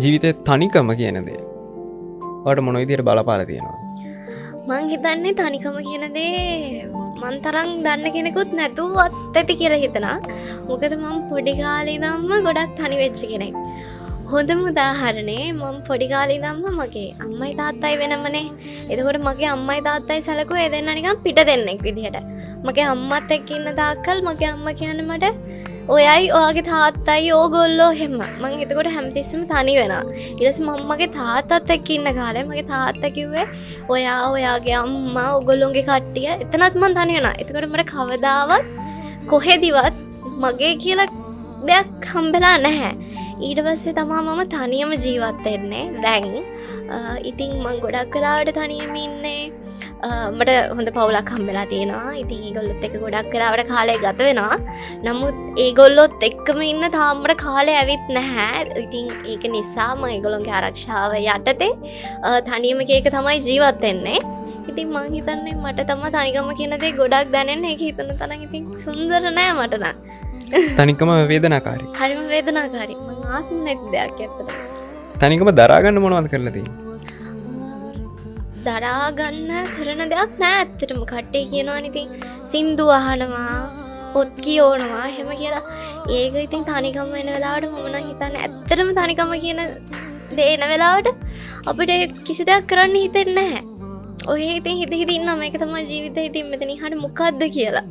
ජීවිතේ තනිකම කියන දේ ඔයාලට මොන විදිහට බලපාලා තියෙනවද? මං හිතන්නේ තනිකම කියන දේ මන් තරම් දන්න කෙනෙකුත් නැතුවත් ඇති කියලා හිතනවා. මොකද මම පොඩි කාලේ ඉඳන්ම ගොඩක් තනි වෙච්ච කෙනෙක්. හොඳම උදාහරණේ මම පොඩි කාලේ ඉඳන්ම මගේ අම්මයි තාත්තයි වෙනමනේ. එතකොට මගේ අම්මයි තාත්තයි සැලකුවේ දෙන්න නිකන් පිට දෙන්නෙක් විදිහට. මගේ අම්මත් එක්ක ඉන්න තාක්කල් මගේ අම්මා කියන්නේ මට ඔයයි ඔයාගේ තාත්තයි ඕගොල්ලෝ එහෙම. මම එතකොට හැමතිස්සෙම තනි වෙනවා. ඊට පස්සේ මම මගේ තාත්තත් එක්ක ඉන්න කාලේ මගේ තාත්තා කිව්වේ ඔයා ඔයාගේ අම්මා ඕගොල්ලෝගේ කට්ටිය එතනත් මම තනි වෙනවා. එතකොට මට කවදාවත් කොහෙදිවත් මගේ කියලා දෙයක් හම්බෙලා නැහැ. ඊට පස්සේ තමයි මම තනියම ජීවත් වෙන්නේ දැන්. ඉතින් මම ගොඩක් වෙලාවට තනියම ඉන්නේ. මට හොඳ පවුලක් හම්බෙලා තියෙනවා. ඉතින් ඒගොල්ලොත් එක්ක ගොඩක් වෙලාවට කාලය ගත වෙනවා. නමුත් ඒගොල්ලොත් එක්කම ඉන්න තාම මට කාලය ඇවිත් නැහැ. ඉතින් ඒක නිසා මම ඒගොල්ලන්ගේ ආරක්ෂාව යටතේ තනියම කේක තමයි ජීවත් වෙන්නේ. ඉතින් මං හිතන්නේ මට තමයි තනිකම කියන දේ ගොඩක් දැනෙන්නේ. ඒක හිතන තරම් ඉතින් සුන්දර නෑ මට නම්. තනිකම වේදනාකාරී. හරිම වේදනාකාරී. මං ආසම නැති දෙයක් ඇත්තට. තනිකම දරා ගන්න මොනවද කරලා තියෙන්නේ? දරා ගන්න කරන දෙයක් නෑ ඇත්තටම. කට්ටිය කියනවනේ ඉතින් සින්දු අහනවා, පොත් කියවනවා එහෙම කියලා. ඒක ඉතින් තනිකම වෙන වෙලාවට මම නම් හිතන්නේ ඇත්තටම තනිකම කියන දේ එන වෙලාවට අපිට කිසි දෙයක් කරන්න හිතෙන්නේ නැහැ. ඔය ඉතින් හිත ඉන්නවා මේක තමයි ජීවිතේ. ඉතින් මෙතන ඉහට මොකද්ද කියලා.